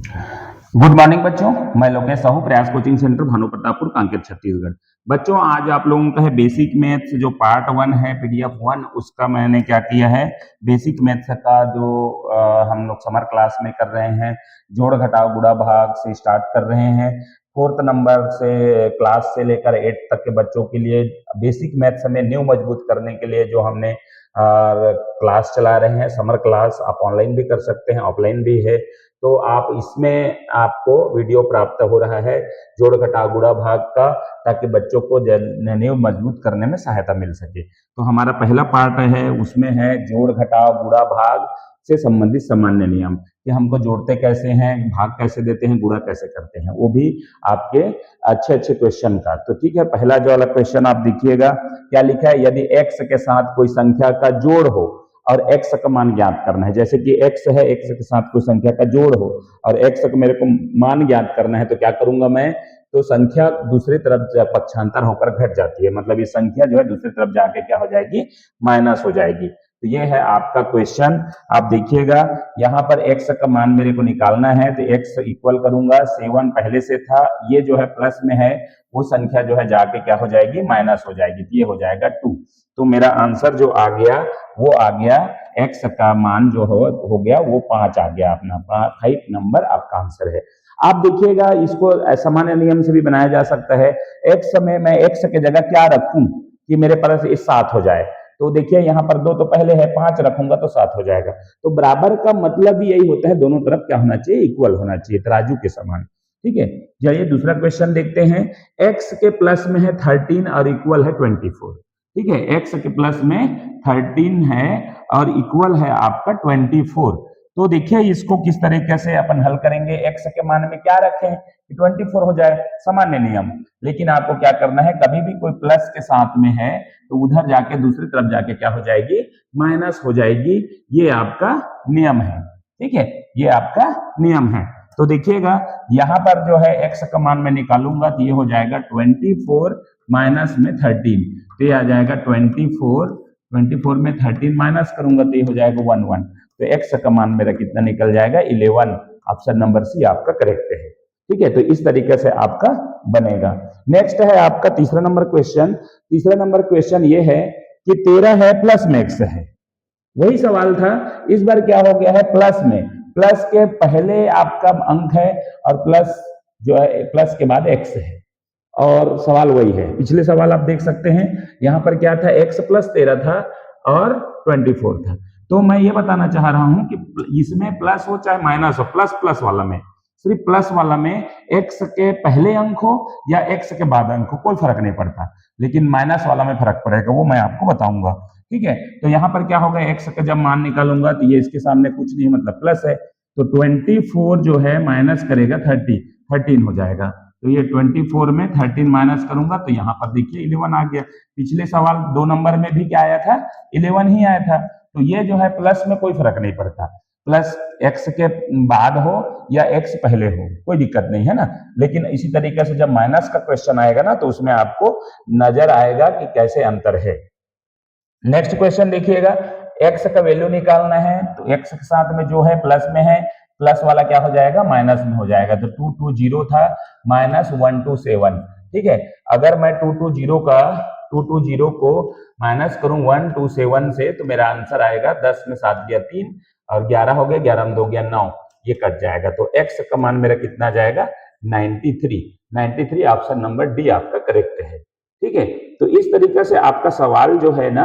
Good morning बच्चों, मैं लोकेश साहू, प्रयास कोचिंग सेंटर भानु प्रतापपुर, कांकेर, छत्तीसगढ़। बच्चों आज आप लोगों का है बेसिक मैथ्स जो पार्ट 1 है पीडीएफ 1, उसका मैंने क्या किया है, बेसिक मैथ्स का जो हम लोग समर क्लास में कर रहे हैं, जोड़ घटाव गुणा भाग से स्टार्ट कर रहे हैं। 4th नंबर से क्लास से लेकर 8th तक के बच्चों के लिए बेसिक मैथ्स में न्यू मजबूत करने के लिए जो हमने क्लास चला रहे हैं, समर क्लास आप ऑनलाइन भी कर सकते हैं, ऑफलाइन भी है। तो आप इसमें आपको वीडियो प्राप्त हो रहा है जोड़ घटाव गुणा भाग का, ताकि बच्चों को नींव मजबूत करने में सहायता मिल सके। तो हमारा पहला पार्ट है, उसमें है जोड़ घटाव गुणा भाग से संबंधित सामान्य नियम, कि हमको जोड़ते कैसे हैं, भाग कैसे देते हैं, गुणा कैसे करते हैं, वो भी आपके अच्छे अच्छे क्वेश्चन का। तो ठीक है, पहला जो वाला क्वेश्चन आप देखिएगा, क्या लिखा है, यदि x के साथ कोई संख्या का जोड़ हो और x का मान ज्ञात करना है। जैसे कि x है, x के साथ कोई संख्या का जोड़ हो और x का मेरे को मान ज्ञात करना है, तो क्या करूंगा मैं, तो संख्या दूसरी तरफ पक्षांतर होकर घट जाती है, मतलब ये संख्या जो है दूसरी तरफ जाके क्या हो जाएगी, माइनस हो जाएगी। तो ये है आपका क्वेश्चन। आप देखिएगा यहाँ पर x का मान मेरे को निकालना है, तो x इक्वल करूंगा 7 पहले से था, ये जो है प्लस में है, वो संख्या जो है जाके क्या हो जाएगी, माइनस हो जाएगी, ये हो जाएगा 2। तो मेरा आंसर जो आ गया वो आ गया, x का मान जो हो गया वो 5 आ गया, अपना 5 नंबर आपका आंसर है। आप देखिएगा इसको सामान्य नियम से भी बनाया जा सकता है। x में मैं x के जगह क्या रखूं कि मेरे पास ये 7 हो जाए, तो देखिए यहाँ पर 2 तो पहले है, 5 रखूंगा तो 7 हो जाएगा। तो बराबर का मतलब भी यही होता है, दोनों तरफ क्या होना चाहिए, इक्वल होना चाहिए, तराजू के समान। ठीक है, चलिए दूसरा क्वेश्चन देखते हैं। x के प्लस में है 13 और इक्वल है 24। ठीक है, x के प्लस में 13 है और इक्वल है आपका 24। तो देखिए इसको किस तरीके से अपन हल करेंगे, x के मान में क्या रखें कि 24 हो जाए, सामान्य नियम। लेकिन आपको क्या करना है, कभी भी कोई प्लस के साथ में है तो उधर जाके दूसरी तरफ जाके क्या हो जाएगी, माइनस हो जाएगी। ये आपका नियम है। ठीक है, ये आपका नियम है। तो देखिएगा यहां पर जो है x का मान मैं निकालूंगा, तो ये हो जाएगा 24 माइनस में 13, तो ये आ जाएगा 24 में 13 माइनस करूंगा तो ये हो जाएगा 11। तो x का मान मेरा कितना निकल जाएगा, 11। ऑप्शन नंबर सी आपका करेक्ट है। ठीक है, तो इस तरीके से आपका बनेगा। नेक्स्ट है आपका तीसरा नंबर क्वेश्चन। तीसरा नंबर क्वेश्चन ये है कि 13 है प्लस में x है, वही सवाल था, इस बार क्या हो गया है, प्लस में, प्लस के पहले आपका अंक है और प्लस जो है प्लस के बाद x है, और सवाल वही है, पिछले सवाल आप देख सकते हैं, यहां पर क्या था, x प्लस 13 था और 24 था। तो मैं ये बताना चाह रहा हूं कि इसमें प्लस हो चाहे माइनस हो, प्लस प्लस वाला में, सिर्फ प्लस वाला में x के पहले अंक हो या x के बाद अंक हो, कोई फर्क नहीं पड़ता, लेकिन माइनस वाला में फर्क पड़ेगा, वो मैं आपको बताऊंगा। ठीक है, तो यहाँ पर क्या होगा, x का जब मान निकालूंगा तो ये इसके सामने कुछ नहीं, मतलब प्लस है, तो 24 जो है माइनस करेगा 13 हो जाएगा। तो ये 24 में 13 माइनस करूंगा तो यहाँ पर देखिए 11 आ गया। पिछले सवाल 2 नंबर में भी क्या आया था, 11 ही आया था। तो ये जो है प्लस में कोई फर्क नहीं पड़ता, प्लस x के बाद हो या x पहले हो, कोई दिक्कत नहीं है ना। लेकिन इसी तरीके से जब माइनस का क्वेश्चन आएगा ना, तो उसमें आपको नजर आएगा कि कैसे अंतर है। नेक्स्ट क्वेश्चन देखिएगा, x का वैल्यू निकालना है, तो x के साथ में जो है प्लस में है, प्लस वाला क्या हो जाएगा, माइनस में हो जाएगा। तो 220 था माइनस 127। ठीक है, अगर मैं 220 को माइनस करूं 127 से, तो मेरा आंसर आएगा 10 में 7 गया 3 और 11 हो गया, 11 में 2 गया 9, ये कट जाएगा। तो x का मान मेरा कितना जाएगा, 93। ऑप्शन नंबर डी आपका करेक्ट है। ठीक है, तो इस तरीके से आपका सवाल जो है ना,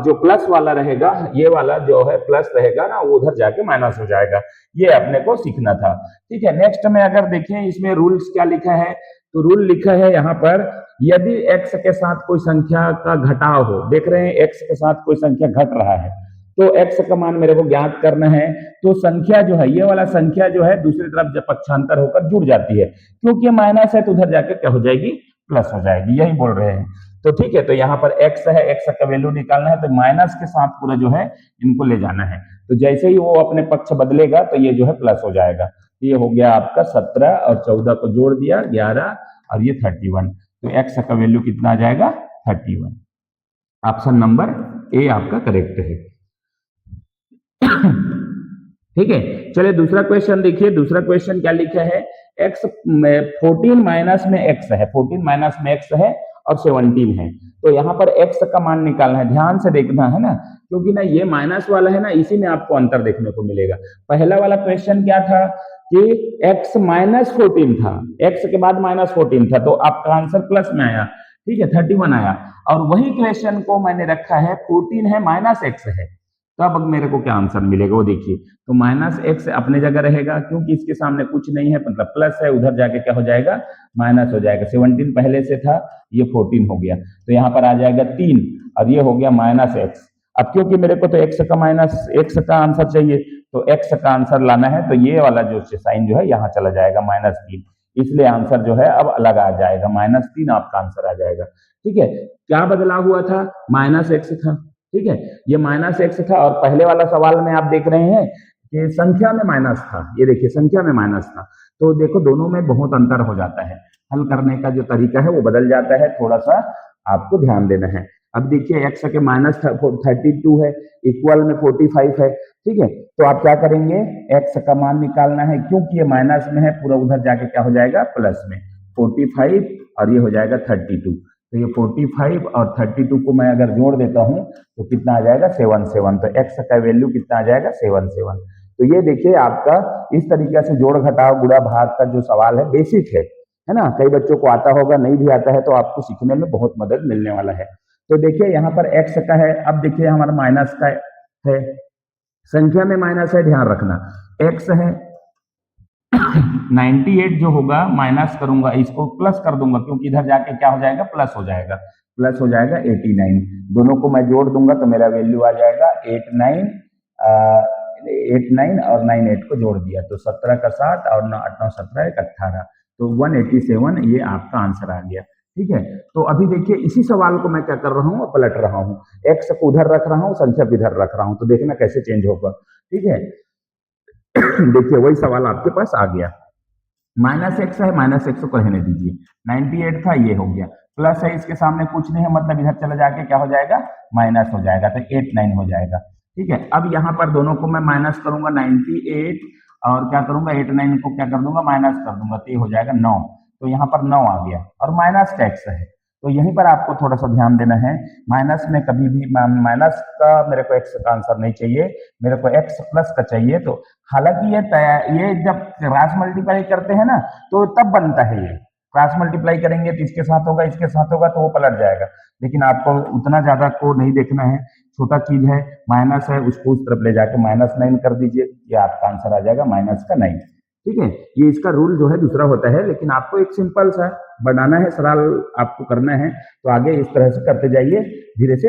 जो प्लस वाला रहेगा, ये वाला जो है प्लस रहेगा ना, वो उधर जाके माइनस हो जाएगा, ये अपने को सीखना था। ठीक है, नेक्स्ट में अगर देखें इसमें रूल्स क्या लिखा है, तो रूल लिखा है यहाँ पर, यदि x के साथ कोई संख्या का घटाव हो, देख रहे हैं x के साथ कोई संख्या घट रहा है, तो x का मान मेरे को ज्ञात करना है, तो संख्या जो है, ये वाला संख्या जो है दूसरी तरफ जब पक्षांतर होकर जुड़ जाती है, क्योंकि माइनस है तो उधर जाके क्या हो जाएगी, प्लस हो जाएगी, यही बोल रहे हैं। तो ठीक है, तो यहाँ पर x है, x का वैल्यू निकालना है, तो माइनस के साथ पूरा जो है इनको ले जाना है, तो जैसे ही वो अपने पक्ष बदलेगा तो ये जो है प्लस हो जाएगा। ये हो गया आपका 17 और 14 को जोड़ दिया 11 और ये 31, तो x का वैल्यू कितना आ जाएगा, 31। ऑप्शन नंबर ए आपका करेक्ट है। ठीक है। चलिए दूसरा क्वेश्चन देखिए, दूसरा क्वेश्चन क्या लिखा है, x 14 माइनस में x है, 14 माइनस में x है और 17 है, तो यहाँ पर x का मान निकालना है, ध्यान से देखना है ना, क्योंकि ना ये माइनस वाला है ना, इसी में आपको अंतर देखने को मिलेगा। पहला वाला क्वेश्चन क्या था कि x माइनस 14 था, x के बाद माइनस 14 था, तो आपका आंसर प्लस में आया, ठीक है, 31 आया। और वही क्वेश्चन को मैंने रखा है 14 है माइनस x है, तो अब मेरे को क्या आंसर मिलेगा वो देखिए, तो माइनस एक्स अपने जगह रहेगा क्योंकि इसके सामने कुछ नहीं है, मतलब प्लस है, उधर जाके क्या हो जाएगा, माइनस हो जाएगा। 17 पहले से था, ये 14 हो गया, तो यहाँ पर आ जाएगा 3 और ये हो गया माइनस एक्स। अब क्योंकि मेरे को तो एक्स का माइनस एक्स का आंसर चाहिए, तो एक्स का आंसर लाना है, तो ये वाला जो साइन जो है यहाँ चला जाएगा -3, इसलिए आंसर जो है अब अलग आ जाएगा, -3 आपका आंसर आ जाएगा। ठीक है, क्या बदलाव हुआ था, माइनस एक्स था, ठीक है, ये माइनस एक्स था, और पहले वाला सवाल में आप देख रहे हैं कि संख्या में माइनस था, ये देखिए संख्या में माइनस था, तो देखो दोनों में बहुत अंतर हो जाता है, हल करने का जो तरीका है वो बदल जाता है, थोड़ा सा आपको ध्यान देना है। अब देखिए एक्स के -32 है, इक्वल में 45 है, ठीक है, तो आप क्या करेंगे, एक्स का मान निकालना है, क्योंकि ये माइनस में है, पूरा उधर जाके क्या हो जाएगा, प्लस में 45 और ये हो जाएगा 32, तो ये 45 और 32 को मैं अगर जोड़ देता हूं तो कितना आ जाएगा, 77, तो एक्स का वैल्यू कितना आ जाएगा, 77। तो ये देखिए आपका इस तरीके से जोड़ घटाव गुणा भाग का जो सवाल है बेसिक है ना, कई बच्चों को आता होगा, नहीं भी आता है तो आपको सीखने में बहुत मदद मिलने वाला है। तो देखिए यहाँ पर एक्स का है, अब देखिए हमारा माइनस का है, संख्या में माइनस है, ध्यान रखना, एक्स है 98 जो होगा माइनस करूंगा, इसको प्लस कर दूंगा, क्योंकि इधर जाके क्या हो जाएगा, प्लस हो जाएगा, प्लस हो जाएगा 89, दोनों को मैं जोड़ दूंगा तो मेरा वैल्यू आ जाएगा 89 और 98 को जोड़ दिया तो 17 का 7 और 8 9 17 1 18, तो 187 ये आपका आंसर आ गया। ठीक है, तो अभी देखिए इसी सवाल को मैं क्या कर रहा हूँ, पलट रहा हूँ, एक्स को उधर रख रहा हूँ, संख्या को इधर रख रहा हूँ, तो देखना कैसे चेंज होगा। ठीक है देखिए वही सवाल आपके पास आ गया, -x है, -x को रहने दीजिए, 98 था, ये हो गया, प्लस है, इसके सामने कुछ नहीं है, मतलब इधर चला जाके क्या हो जाएगा, माइनस हो जाएगा, तो 89 हो जाएगा। ठीक है, अब यहाँ पर दोनों को मैं माइनस करूंगा, 98 और क्या करूंगा, 89 को क्या कर दूंगा, माइनस कर दूंगा, तो ये हो जाएगा 9, तो यहाँ पर 9 आ गया, और माइनस का x है, तो यहीं पर आपको थोड़ा सा ध्यान देना है, माइनस में कभी भी माइनस का मेरे को x का आंसर नहीं चाहिए, मेरे को x प्लस का चाहिए। तो हालांकि ये जब क्रॉस मल्टीप्लाई करते हैं ना तो तब बनता है, ये क्रॉस मल्टीप्लाई करेंगे तो इसके साथ होगा, इसके साथ होगा, तो वो पलट जाएगा, लेकिन आपको उतना ज्यादा को नहीं देखना है, छोटा चीज है, माइनस है, उसको उस तरफ ले जाके -9 कर दीजिए, ये आपका आंसर आ जाएगा -9। ठीक है, ये इसका रूल जो है दूसरा होता है, लेकिन आपको एक सिंपल सा बनाना है, सरल आपको करना है, तो आगे इस तरह से करते जाइए, धीरे से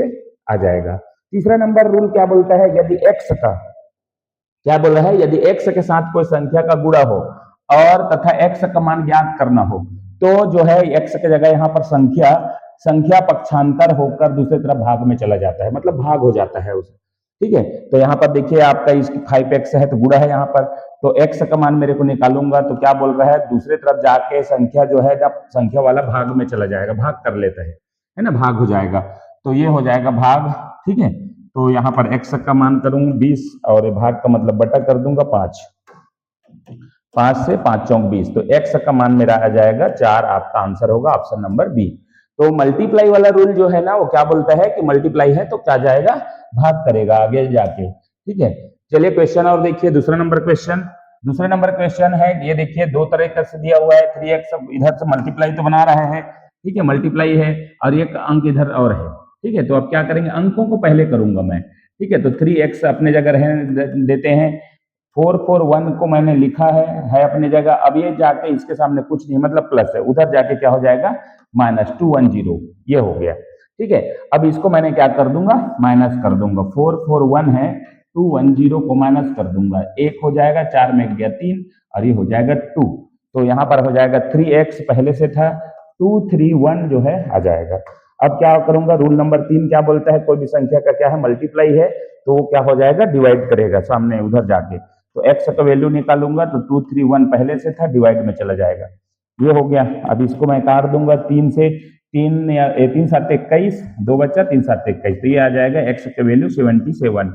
आ जाएगा। तीसरा नंबर रूल क्या बोलता है, यदि एक्स का क्या बोल रहा है, यदि x के साथ कोई संख्या का गुणा हो और तथा x का मान ज्ञात करना हो, तो जो है x की जगह यहाँ पर संख्या पक्षांतर होकर दूसरी तरफ भाग में चला जाता है, मतलब भाग हो जाता है उसे। ठीक है, तो यहाँ पर देखिए आपका इसकी 5x है तो गुणा है यहाँ पर, तो x का मान मेरे को निकालूंगा, तो क्या बोल रहा है, दूसरी तरफ जाके संख्या जो है ना, संख्या वाला भाग में चला जाएगा, भाग कर लेता है ना, भाग हो जाएगा, तो ये हो जाएगा भाग। ठीक है, तो यहाँ पर x का मान करूं 20 और भाग का मतलब बटा कर दूंगा 5, 5 से 5 चौक 20, तो x का मान मेरा आ जाएगा 4, आपका आंसर होगा ऑप्शन नंबर बी। तो मल्टीप्लाई वाला रूल जो है ना वो क्या बोलता है कि मल्टीप्लाई है तो क्या जाएगा, भाग करेगा आगे जाके। ठीक है, चलिए क्वेश्चन और देखिए, दूसरे नंबर क्वेश्चन है, ये देखिए दो तरह से दिया हुआ है, 3x इधर से मल्टीप्लाई तो बना रहा है, ठीक है, मल्टीप्लाई है, और एक अंक इधर और है। ठीक है, तो अब क्या करेंगे, अंकों को पहले करूंगा मैं। ठीक है, तो 3x अपने जगह रहने देते हैं, 441 को मैंने लिखा है अपने जगह, अब ये जाके इसके सामने कुछ नहीं, मतलब प्लस है, उधर जाके क्या हो जाएगा, -210, ये हो गया। ठीक है, अब इसको मैंने क्या कर दूंगा, माइनस कर दूंगा, 441 है, 210 को माइनस कर दूंगा, 1 हो जाएगा, 4 में गया 3 और ये हो जाएगा 2, तो यहाँ पर हो जाएगा 3x पहले से था, 231 जो है आ जाएगा। अब क्या करूंगा, रूल नंबर 3 क्या बोलता है, कोई भी संख्या का क्या है, मल्टीप्लाई है, तो वो क्या हो जाएगा, डिवाइड करेगा सामने उधर जाके, तो x का वैल्यू निकालूंगा तो 231 पहले से था, डिवाइड में चला जाएगा, ये हो गया। अब इसको मैं काट दूंगा 3 से, 3 या 3 7 21, 2 बचा, 3 7 21, तो ये आ जाएगा x का वैल्यू 77,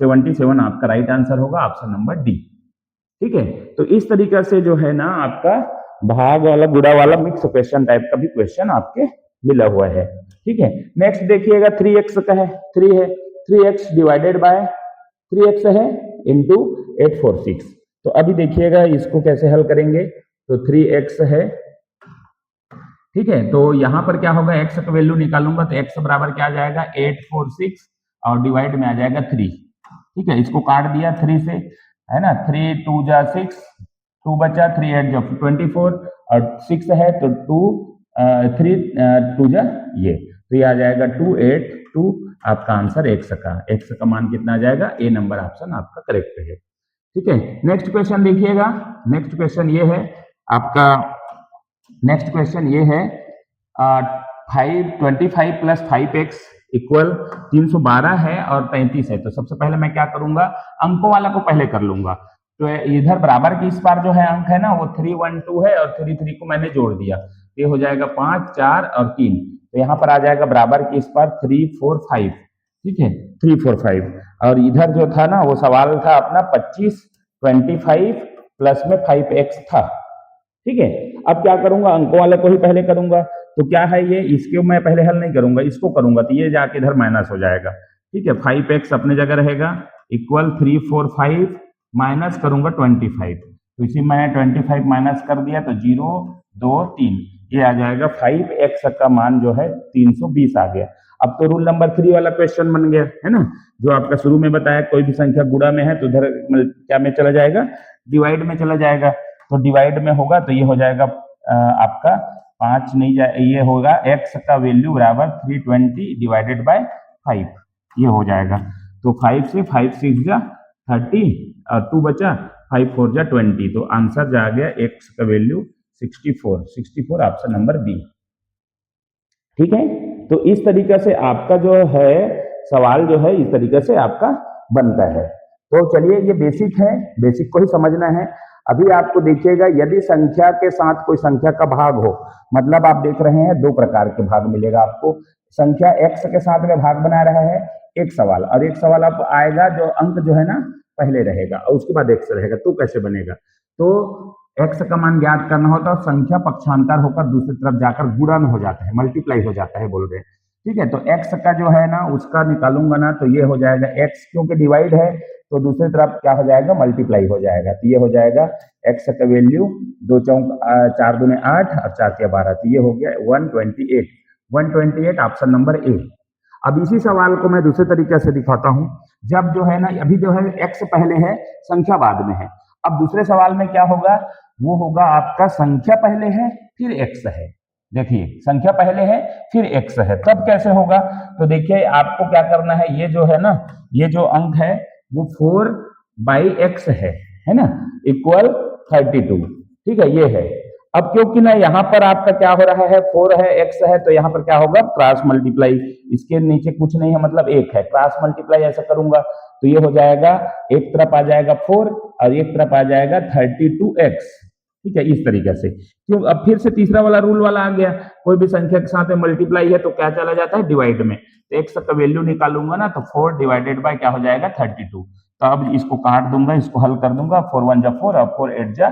77 आपका राइट आंसर होगा, ऑप्शन नंबर डी। ठीक है, तो इस तरीके से जो है ना आपका भाग वाला गुणा वाला मिक्स क्वेश्चन टाइप का भी क्वेश्चन आपके मिला हुआ है। ठीक है, नेक्स्ट देखिएगा 3x का है, 3 है, 3x डिवाइडेड बाय 3x है इंटू 846। तो अभी देखिएगा इसको कैसे हल करेंगे। तो 3x है, ठीक है, तो यहाँ पर क्या होगा, x का वैल्यू निकालूंगा तो x बराबर क्या आ जाएगा 846 और डिवाइड में आ जाएगा 3। ठीक है, इसको काट दिया 3 से, है ना, 3 2 जा 6, 2 बचा, 3 8 जा 24 और 6 है तो 2 3 2 जा ये, तो ये आ जाएगा 282। आपका आंसर x का मान कितना आ जाएगा, ए नंबर ऑप्शन आपका करेक्ट है। ठीक है, नेक्स्ट क्वेश्चन देखिएगा। नेक्स्ट क्वेश्चन ये है आपका, नेक्स्ट क्वेश्चन ये है 525 प्लस 5x इक्वल 312 है और 35 है। तो सबसे पहले मैं क्या करूंगा, अंकों वाला को पहले कर लूंगा। तो इधर बराबर की इस बार जो है अंक है ना वो 312 है और 33 को मैंने जोड़ दिया, ये हो जाएगा 5 4 और 3। तो यहाँ पर आ जाएगा बराबर की इस बार 3 4 5। ठीक है, 3 4 5 और इधर जो था ना वो सवाल था अपना 25 प्लस में 5x था। ठीक है, अब क्या करूंगा, अंकों वाले को ही पहले करूंगा। तो क्या है ये, इसको मैं पहले हल नहीं करूंगा, इसको करूंगा तो ये जाके इधर माइनस हो जाएगा। ठीक है, 5x अपने जगह रहेगा इक्वल 3 4 5 माइनस करूंगा 25। तो इसी मैंने 25 माइनस कर दिया तो 0 2 3, ये आ जाएगा 5x का मान जो है 320 आ गया। अब तो रूल नंबर 3 वाला क्वेश्चन बन गया है ना, जो आपका शुरू में बताया कोई भी संख्या गुणा में है तो इधर क्या में चला जाएगा, डिवाइड में चला जाएगा। तो डिवाइड में होगा तो ये हो जाएगा आपका 5 नहीं जाए, ये होगा x का वैल्यू बराबर 320 डिवाइडेड बाय 5, ये हो जाएगा। तो 5 से 5 6 जा 30 और 2 बचा, 5 4 जा 20। तो आंसर जा गया x का वैल्यू 64 ऑप्शन नंबर बी। ठीक है, तो इस तरीके से आपका जो है सवाल जो है इस तरीके से आपका बनता है। तो चलिए ये बेसिक है, बेसिक को ही समझना है। अभी आपको देखिएगा यदि संख्या के साथ कोई संख्या का भाग हो, मतलब आप देख रहे हैं दो प्रकार के भाग मिलेगा आपको। संख्या x के साथ में भाग बना रहा है एक सवाल, और एक सवाल आप आएगा जो अंक जो है ना पहले रहेगा और उसके बाद x रहेगा, तो कैसे बनेगा। तो x का मान ज्ञात करना होता है, संख्या पक्षांतर होकर दूसरी तरफ जाकर गुणन हो जाता है, मल्टीप्लाई हो जाता है बोल रहे हैं। ठीक है, तो x का जो है ना उसका निकालूंगा ना तो ये हो जाएगा x, क्योंकि डिवाइड है तो दूसरी तरफ क्या हो जाएगा, मल्टीप्लाई हो जाएगा। तो ये हो जाएगा x का वैल्यू 2 चौक 4 दूने 8 और 4 के 12, तो ये हो गया 128 ऑप्शन नंबर ए। अब इसी सवाल को मैं दूसरे तरीके से दिखाता हूं। जब जो है ना अभी जो है x पहले है संख्या बाद में है, अब दूसरे सवाल में क्या होगा, वो होगा आपका संख्या पहले है फिर x है। देखिए संख्या पहले है फिर x है, तब कैसे होगा। तो देखिए आपको क्या करना है, ये जो है ना ये जो अंक है वो 4/x है ना, इक्वल 32। ठीक है, ये है। अब क्योंकि ना यहाँ पर आपका क्या हो रहा है 4 है x है, तो यहाँ पर क्या होगा क्रॉस मल्टीप्लाई, इसके नीचे कुछ नहीं है मतलब 1 है, क्रॉस मल्टीप्लाई ऐसा करूंगा तो ये हो जाएगा, एक तरफ आ जाएगा 4 और एक तरफ आ जाएगा 32x। ठीक है, इस तरीके से। क्यों, अब फिर से तीसरा वाला रूल वाला आ गया, कोई भी संख्या के साथ में मल्टीप्लाई है तो क्या चला जाता है, डिवाइड में। तो x का वैल्यू निकालूंगा ना तो 4 डिवाइडेड बाय क्या हो जाएगा 32। तो अब इसको काट दूंगा, इसको हल कर दूंगा, 4 1 जा 4 और 4 8 जा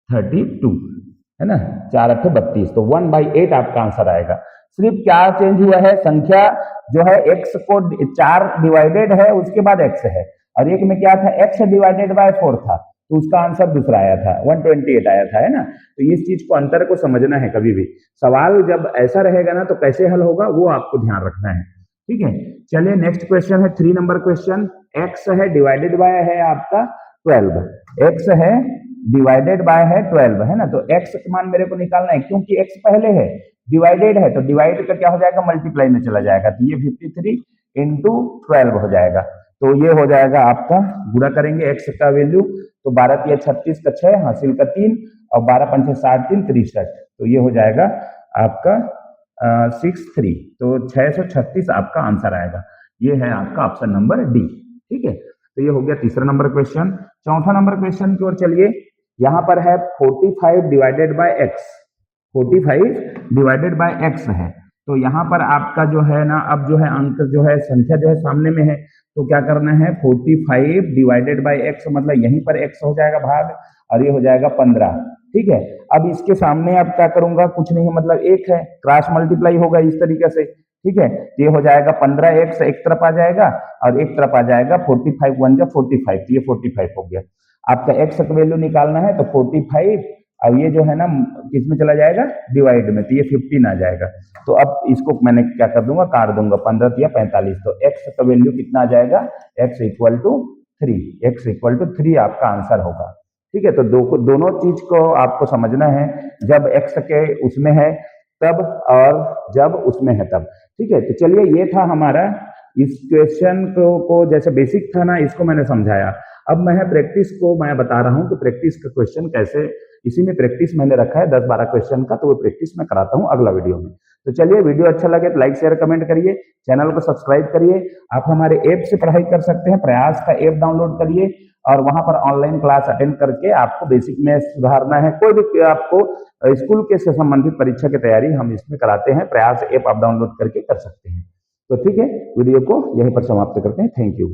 32, है ना, 4 8 32। तो 1/8 आपका आंसर आएगा। सिर्फ क्या चेंज हुआ है, संख्या जो है x को 4 डिवाइडेड है उसके बाद x है, और एक में क्या था x डिवाइडेड बाय 4 था तो उसका आंसर दूसरा आया था 128 आया था, है ना। तो इस चीज को अंतर को समझना है, कभी भी सवाल जब ऐसा रहेगा ना तो कैसे हल होगा वो आपको ध्यान रखना है। ठीक है, चलिए नेक्स्ट क्वेश्चन है 3 नंबर क्वेश्चन। x है डिवाइडेड बाय है आपका 12, x है डिवाइडेड बाय है 12, है ना। तो x का मान मेरे को निकालना है, क्योंकि x पहले है, डिवाइडेड है तो डिवाइड का क्या हो जाएगा, मल्टीप्लाई में चला जाएगा। तो ये 53 इंटू 12 हो जाएगा। तो ये हो जाएगा आपका, गुणा करेंगे x का वैल्यू तो 12 3 36 का 6 हासिल का 3 और 12 5 60 3 63, तो ये हो जाएगा आपका 63। तो 636 आपका आंसर आएगा, ये है आपका ऑप्शन नंबर डी। ठीक है, तो ये हो गया तीसरा नंबर क्वेश्चन। चौथा नंबर क्वेश्चन की ओर चलिए। यहाँ पर है 45 divided by x, 45 divided by x है। तो यहाँ पर आपका जो है ना, अब जो है अंक जो है, संख्या जो है सामने में है, तो क्या करना है, 45 डिवाइडेड बाई एक्स, मतलब यहीं पर एक्स हो जाएगा भाग, और ये हो जाएगा 15। ठीक है, अब इसके सामने अब क्या करूंगा, कुछ नहीं है, मतलब एक है, क्रॉस मल्टीप्लाई होगा इस तरीके से। ठीक है, ये हो जाएगा 15 एक्स एक तरफ आ जाएगा और एक तरफ आ जाएगा 45 वन जा 45, ये 45 हो गया। आपका एक्स का वैल्यू निकालना है तो 45, अब ये जो है ना किसमें चला जाएगा, डिवाइड में, तो ये 15 आ जाएगा। तो अब इसको मैंने क्या कर दूंगा, काट दूंगा, 15 या 45, तो एक्स का वैल्यू कितना आ जाएगा, x equal to 3, x equal to 3 आपका आंसर होगा। ठीक है, तो दोनों चीज को आपको समझना है, जब एक्स के उसमें है तब और जब उसमें है तब। ठीक है, तो चलिए ये था हमारा इस क्वेश्चन को जैसे बेसिक था ना, इसको मैंने समझाया। अब मैं प्रैक्टिस को मैं बता रहा हूं कि प्रैक्टिस का क्वेश्चन कैसे, इसी में प्रैक्टिस मैंने रखा है 10-12 क्वेश्चन का, तो वो प्रैक्टिस मैं कराता हूं अगला वीडियो में। तो चलिए, वीडियो अच्छा लगे तो लाइक शेयर कमेंट करिए, चैनल को सब्सक्राइब करिए। आप हमारे ऐप से पढ़ाई कर सकते हैं, प्रयास का ऐप डाउनलोड करिए और वहां पर ऑनलाइन क्लास अटेंड करके आपको बेसिक में सुधारना है। कोई भी आपको स्कूल के से संबंधित परीक्षा की तैयारी हम इसमें कराते हैं, प्रयास ऐप आप डाउनलोड करके कर सकते हैं। तो ठीक है, वीडियो को यहीं पर समाप्त करते हैं। Thank you.